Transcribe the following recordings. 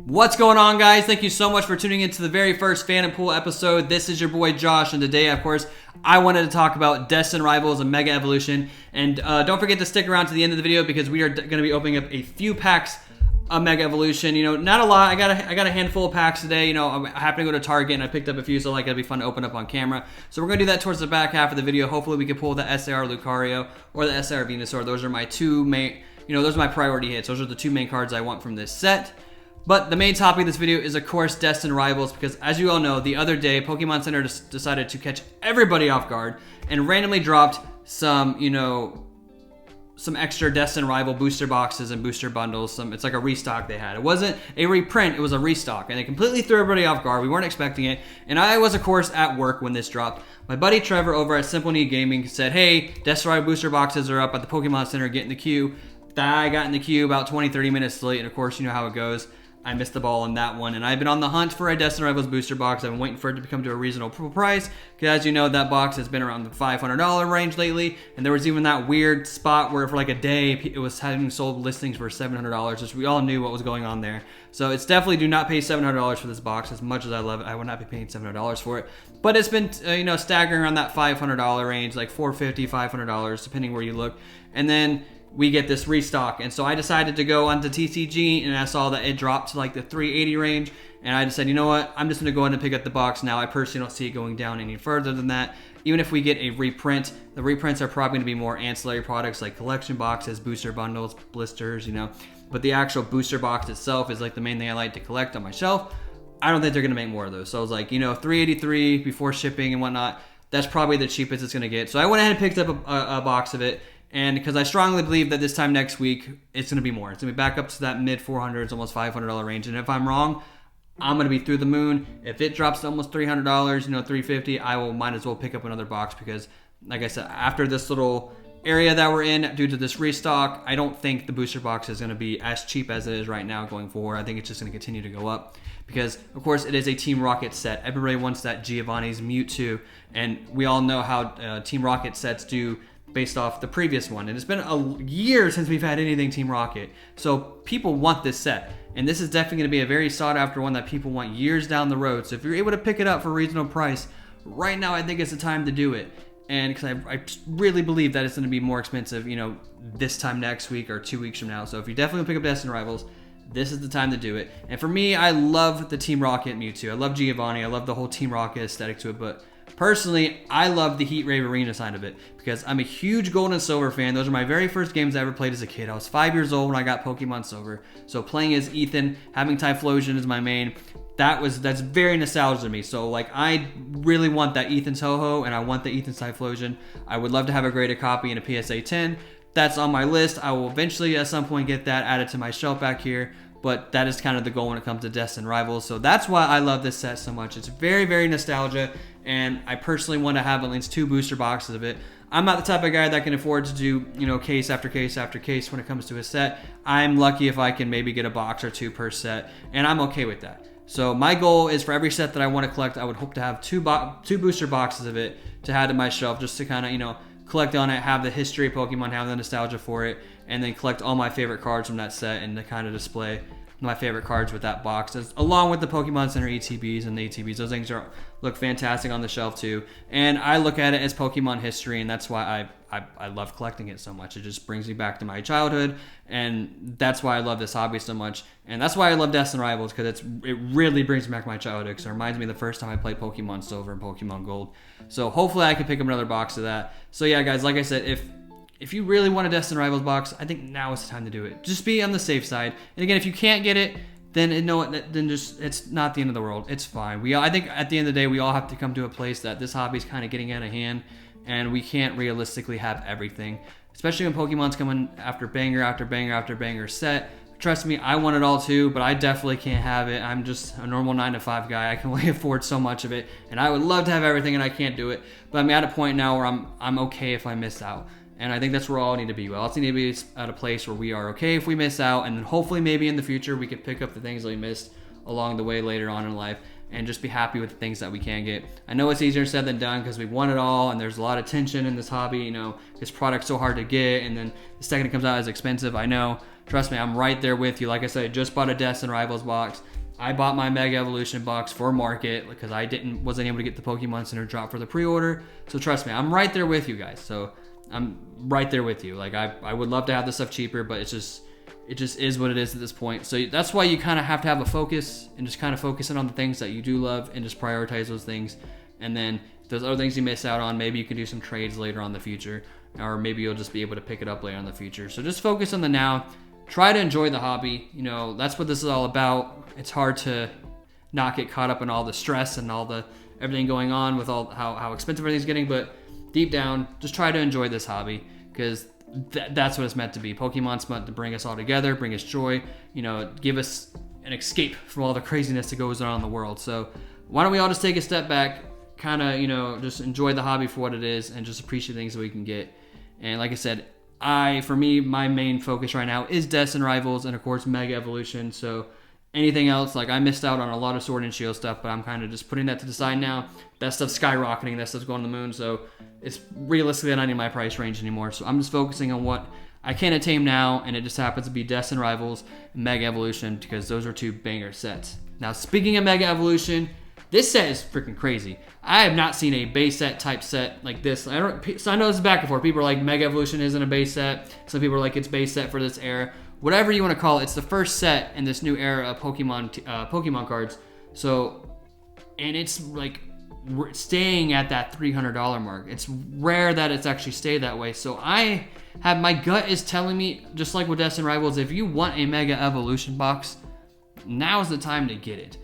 What's going on, guys? Thank you so much for tuning into the very first Fan and Pool episode. This is your boy Josh, and today, of course, I wanted to talk about Destined Rivals and Mega Evolution. And don't forget to stick around to the end of the video because we are going to be opening up a few packs of Mega Evolution. You know, not a lot. I got a handful of packs today. You know, I happened to go to Target and I picked up a few, so like it'll be fun to open up on camera. So we're going to do that towards the back half of the video. Hopefully, we can pull the SAR Lucario or the SAR Venusaur. Those are my two main. Those are my priority hits. Those are the two main cards I want from this set. But the main topic of this video is, of course, Destined Rivals, because as you all know, the other day, Pokemon Center decided to catch everybody off guard and randomly dropped some, some extra Destined Rival booster boxes and booster bundles. It's like a restock they had. It wasn't a reprint, it was a restock, and it completely threw everybody off guard. We weren't expecting it, and I was, of course, at work when this dropped. My buddy Trevor over at Simple Need Gaming said, hey, Destined Rival booster boxes are up at the Pokemon Center, get in the queue. I got in the queue about 20-30 minutes late, and of course, you know how it goes. I missed the ball on that one, and I've been on the hunt for a Destined Rivals booster box. I've been waiting for it to become to a reasonable price, because as you know, that box has been around the $500 range lately, and there was even that weird spot where for like a day, it was having sold listings for $700, which we all knew what was going on there. So it's definitely do not pay $700 for this box. As much as I love it, I would not be paying $700 for it. But it's been, staggering around that $500 range, like $450, $500, depending where you look. And then we get this restock, and so I decided to go onto TCG, and I saw that it dropped to like the 380 range, and I just said, you know what, I'm just going to go ahead and pick up the box now. I personally don't see it going down any further than that. Even if we get a reprint, the reprints are probably going to be more ancillary products like collection boxes, booster bundles, blisters, but the actual booster box itself is like the main thing I like to collect on my shelf. I don't think they're going to make more of those, so I was like, 383 before shipping and whatnot, that's probably the cheapest it's going to get. So I went ahead and picked up a box of it. And because I strongly believe that this time next week, it's going to be more. It's going to be back up to that mid 400s, almost $500 range. And if I'm wrong, I'm going to be through the moon. If it drops to almost $300, $350, I will might as well pick up another box because, like I said, after this little area that we're in, due to this restock, I don't think the booster box is going to be as cheap as it is right now going forward. I think it's just going to continue to go up because, of course, it is a Team Rocket set. Everybody wants that Giovanni's Mewtwo, and we all know how Team Rocket sets do based off the previous one, and it's been a year since we've had anything Team Rocket, so people want this set, and this is definitely going to be a very sought after one that people want years down the road. So if you're able to pick it up for a reasonable price right now, I think it's the time to do it. And because I really believe that it's going to be more expensive, this time next week or 2 weeks from now. So if you definitely pick up Destined Rivals, this is the time to do it. And for me, I love the Team Rocket Mewtwo. I love Giovanni. I love the whole Team Rocket aesthetic to it, but personally, I love the Heat Rave Arena side of it because I'm a huge Gold and Silver fan. Those are my very first games I ever played as a kid. I was 5 years old when I got Pokemon Silver. So playing as Ethan, having Typhlosion as my main, that's very nostalgic to me. So like I really want that Ethan's Ho-Ho and I want the Ethan's Typhlosion. I would love to have a graded copy in a PSA 10. That's on my list. I will eventually at some point get that added to my shelf back here. But that is kind of the goal when it comes to Destined Rivals. So that's why I love this set so much. It's very, very nostalgia. And I personally want to have at least 2 booster boxes of it. I'm not the type of guy that can afford to do, case after case after case when it comes to a set. I'm lucky if I can maybe get a box or 2 per set. And I'm okay with that. So my goal is for every set that I want to collect, I would hope to have 2 booster boxes of it to add to my shelf just to kind of, collect on it, have the history of Pokemon, have the nostalgia for it, and then collect all my favorite cards from that set and to kind of display my favorite cards with that box, along with the Pokemon Center ETBs and the ATBs. Those things look fantastic on the shelf too. And I look at it as Pokemon history, and that's why I love collecting it so much. It just brings me back to my childhood, and that's why I love this hobby so much. And that's why I love Destined Rivals, because it really brings me back to my childhood, because it reminds me of the first time I played Pokemon Silver and Pokemon Gold. So hopefully I can pick up another box of that. So yeah, guys, like I said, if you really want a Destined Rivals box, I think now is the time to do it. Just be on the safe side. And again, if you can't get it, then it's not the end of the world. It's fine. I think at the end of the day, we all have to come to a place that this hobby is kind of getting out of hand, and we can't realistically have everything. Especially when Pokemon's coming after banger after banger after banger set. Trust me, I want it all too, but I definitely can't have it. I'm just a normal 9-to-5 guy. I can only afford so much of it, and I would love to have everything, and I can't do it. But I'm at a point now where I'm okay if I miss out. And I think that's where we all need to be. We all need to be at a place where we are okay if we miss out, and then hopefully maybe in the future we can pick up the things that we missed along the way later on in life and just be happy with the things that we can get. I know it's easier said than done because we want it all, and there's a lot of tension in this hobby. This product's so hard to get, and then the second it comes out is expensive, I know. trust me, I'm right there with you. Like I said, I just bought a Destined Rivals box. I bought my Mega Evolution box for market because I wasn't able to get the Pokemon Center drop for the pre-order. So trust me, I'm right there with you guys. So I'm right there with you. Like I would love to have this stuff cheaper, but it just is what it is at this point. So that's why you kind of have to have a focus and just kind of focus in on the things that you do love and just prioritize those things. And then if there's other things you miss out on, maybe you can do some trades later on in the future, or maybe you'll just be able to pick it up later in the future. So just focus on the now. Try to enjoy the hobby. You know, that's what this is all about. It's hard to not get caught up in all the stress and all the everything going on with all how expensive everything's getting, but deep down, just try to enjoy this hobby because that's what it's meant to be. Pokemon's meant to bring us all together, bring us joy, you know, give us an escape from all the craziness that goes on in the world. So why don't we all just take a step back, kind of, you know, just enjoy the hobby for what it is and just appreciate things that we can get. And like I said, for me, my main focus right now is Destined Rivals and of course Mega Evolution. So anything else, like I missed out on a lot of Sword and Shield stuff, but I'm kind of just putting that to the side now. That stuff's skyrocketing, that stuff's going to the moon, so it's realistically not in my price range anymore. So I'm just focusing on what I can attain now, and it just happens to be Destined Rivals and Mega Evolution because those are two banger sets. Now, speaking of Mega Evolution, this set is freaking crazy. I have not seen a base set type set like this. So I know this is back and forth. People are like, Mega Evolution isn't a base set. Some people are like, it's base set for this era. Whatever you want to call it, it's the first set in this new era of Pokemon cards. So, and it's like staying at that $300 mark. It's rare that it's actually stayed that way. So my gut is telling me, just like with Destined Rivals, if you want a Mega Evolution box, now's the time to get it.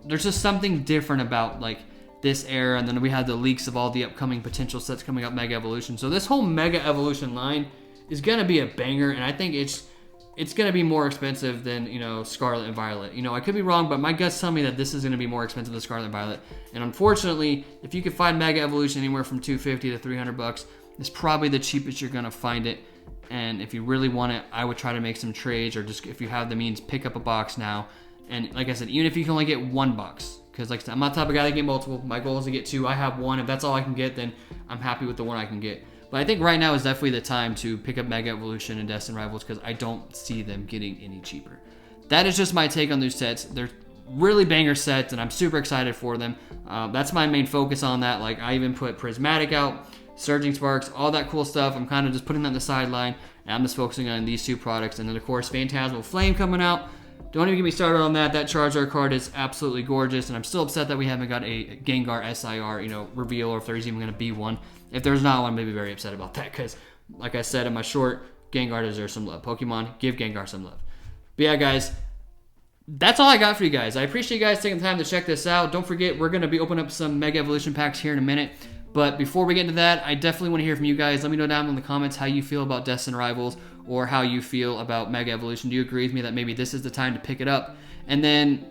There's just something different about like this era, and then we had the leaks of all the upcoming potential sets coming up Mega Evolution. So this whole Mega Evolution line is gonna be a banger, and I think it's gonna be more expensive than, you know, Scarlet and Violet. You know, I could be wrong, but my guts tell me that this is gonna be more expensive than Scarlet and Violet. And unfortunately, if you could find Mega Evolution anywhere from $250 to $300, it's probably the cheapest you're gonna find it. And if you really want it, I would try to make some trades, or just if you have the means, pick up a box now. And like I said, even if you can only get one box, because like I said, I'm not the type of guy that get multiple. My goal is to get two. I have one. If that's all I can get, then I'm happy with the one I can get. But I think right now is definitely the time to pick up Mega Evolution and Destined Rivals because I don't see them getting any cheaper. That is just my take on those sets. They're really banger sets, and I'm super excited for them. That's my main focus on that. Like I even put Prismatic out, Surging Sparks, all that cool stuff. I'm kind of just putting that on the sideline, and I'm just focusing on these two products. And then of course, Phantasmal Flame coming out. Don't even get me started on that. That Charizard card is absolutely gorgeous, and I'm still upset that we haven't got a Gengar SIR, you know, reveal, or if there's even going to be one. If there's not one, I'm going to be very upset about that because, like I said in my short, Gengar deserves some love. Pokemon, give Gengar some love. But yeah, guys, that's all I got for you guys. I appreciate you guys taking the time to check this out. Don't forget, we're going to be opening up some Mega Evolution packs here in a minute. But before we get into that, I definitely want to hear from you guys. Let me know down in the comments how you feel about Destined Rivals or how you feel about Mega Evolution. Do you agree with me that maybe this is the time to pick it up? And then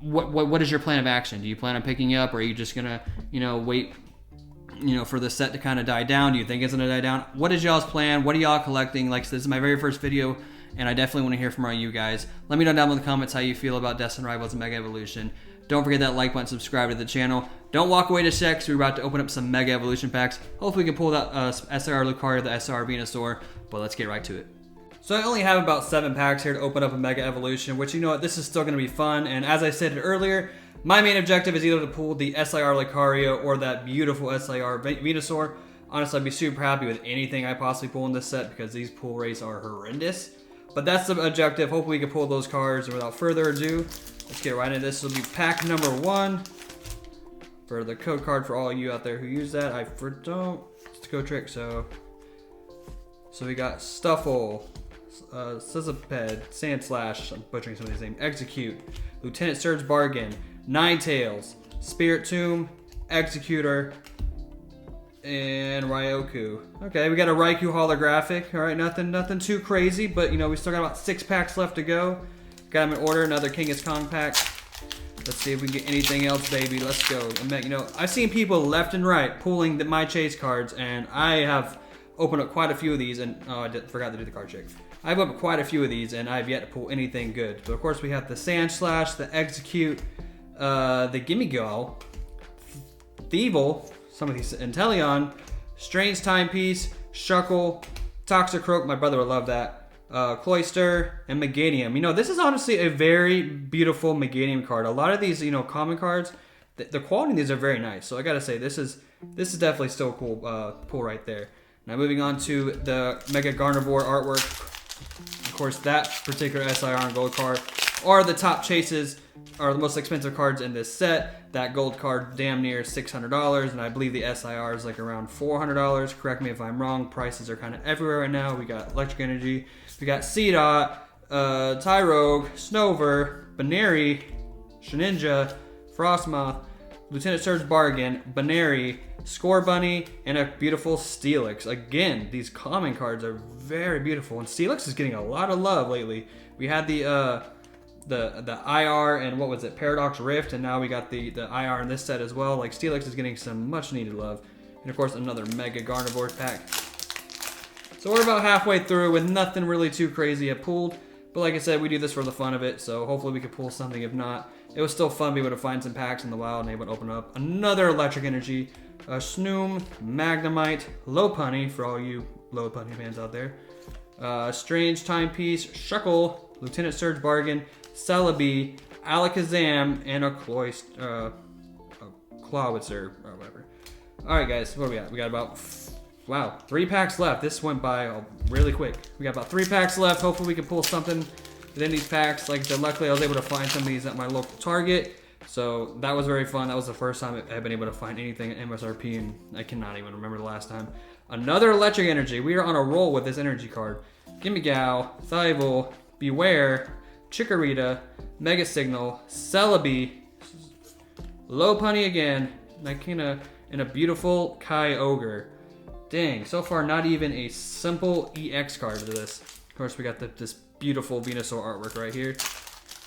what is your plan of action? Do you plan on picking it up, or are you just going to, you know, wait, you know, for the set to kind of die down? Do you think it's going to die down? What is y'all's plan? What are y'all collecting? Like, so this is my very first video, and I definitely want to hear from all you guys. Let me know down in the comments how you feel about Destined Rivals and Mega Evolution. Don't forget that like button, subscribe to the channel. Don't walk away just yet because we're about to open up some Mega Evolution packs. Hopefully we can pull that SR Lucario, the SR Venusaur, but let's get right to it. So I only have about 7 packs here to open up a Mega Evolution, which, you know what, this is still going to be fun. And as I said earlier, my main objective is either to pull the SIR Lucario or that beautiful SIR Venusaur. Honestly, I'd be super happy with anything I possibly pull in this set because these pull rates are horrendous. But that's the objective. Hopefully we can pull those cards. And without further ado, let's get right into this. This will be pack number 1. For the code card for all you out there who use that, I don't. It's a code trick, so we got Stuffle, Sizziped, Sandslash, I'm butchering some of these names, Execute, Lieutenant Surge Bargain, Ninetales, Spirit Tomb, Executor, and Ryoku. Okay, we got a Raikou holographic. All right, nothing too crazy, but you know we still got about 6 packs left to go. Got them in order. Another Genghis Khan pack. Let's see if we can get anything else, baby. Let's go. You know, I've seen people left and right pulling my chase cards, and I have opened up quite a few of these. And oh, I forgot to do the card check. I've opened up quite a few of these, and I've yet to pull anything good. So of course we have the Sandslash, the Execute, the Gimmighoul, Thievul, some of these, Inteleon, Strange Timepiece, Shuckle, Toxicroak. My brother would love that. Cloyster, and Meganium. You know, this is honestly a very beautiful Meganium card. A lot of these, you know, common cards, the quality of these are very nice. So I gotta say, this is definitely still a cool pull right there. Now moving on to the Mega Garnivore artwork. Of course, that particular SIR and gold card are the top chases, are the most expensive cards in this set. That gold card damn near $600, and I believe the SIR is like around $400. Correct me if I'm wrong. Prices are kind of everywhere right now. We got Electric Energy, we got C-Dot, Tyrogue, Snover, Baneri, Sheninja, Frostmoth, Lieutenant Surge Bargain, Baneri, Score Bunny, and a beautiful Steelix. Again, these common cards are very beautiful, and Steelix is getting a lot of love lately. We had the IR and what was it, Paradox Rift, and now we got the IR in this set as well. Like, Steelix is getting some much needed love. And of course, another Mega Garnivore pack. So we're about halfway through with nothing really too crazy yet pulled. But like I said, we do this for the fun of it, so hopefully we can pull something. If not, it was still fun being able to find some packs in the wild and able to open up another Electric Energy, Snoom, Magnemite, Lopunny, for all you Lopunny fans out there, Strange Timepiece, Shuckle, Lieutenant Surge Bargain, Celebi, Alakazam, and a Clawitzer, or whatever. Alright guys, what do we got? We got about, wow, 3 packs left. This went by really quick. We got about 3 packs left. Hopefully we can pull something within these packs. Like I said, luckily I was able to find some of these at my local Target. So that was very fun. That was the first time I've been able to find anything at MSRP, and I cannot even remember the last time. Another Electric Energy. We are on a roll with this energy card. Gimmighow, Thievul, Beware, Chikorita, Mega Signal, Celebi, Lopunny again, Nikina, and a beautiful Kyogre. Dang, so far not even a simple EX card to this. Of course, we got this beautiful Venusaur artwork right here.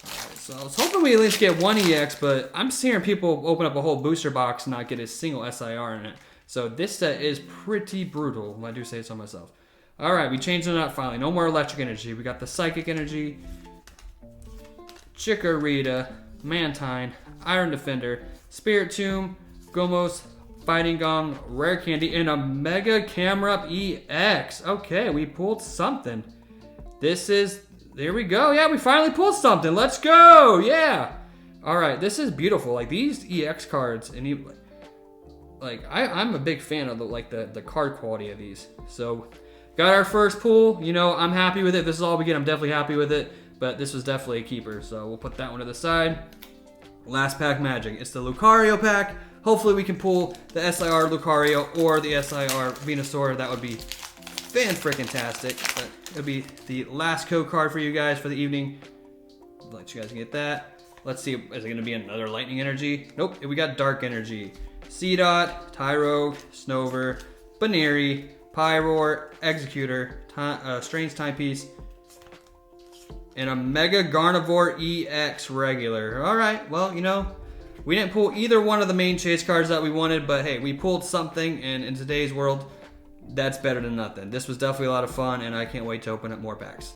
Alright, so I was hoping we at least get one EX, but I'm seeing people open up a whole booster box and not get a single SIR in it. So this set is pretty brutal, if I do say so myself. Alright, we changed it up finally. No more Electric Energy. We got the Psychic Energy, Chikorita, Mantine, Iron Defender, Spiritomb, Gomos, Fighting Gong, Rare Candy, and a Mega Camerupt EX. Okay, we pulled something. There we go. Yeah, we finally pulled something. Let's go. Yeah. All right, this is beautiful. Like, these EX cards, and like I'm a big fan of the card quality of these. So, got our first pull. You know, I'm happy with it. If this is all we get, I'm definitely happy with it. But this was definitely a keeper, so we'll put that one to the side. Last pack magic. It's the Lucario pack. Hopefully we can pull the SIR Lucario or the SIR Venusaur. That would be fan-frickin-tastic. But it'll be the last code card for you guys for the evening. I'll let you guys get that. Let's see, is it going to be another Lightning Energy? Nope, we got Dark Energy. C-Dot, Tyrogue, Snover, Baneri, Pyroar, Executor, Strange Timepiece, and a Mega Garnivore EX regular. Alright, well, you know, we didn't pull either one of the main chase cards that we wanted, but hey, we pulled something, and in today's world, that's better than nothing. This was definitely a lot of fun, and I can't wait to open up more packs.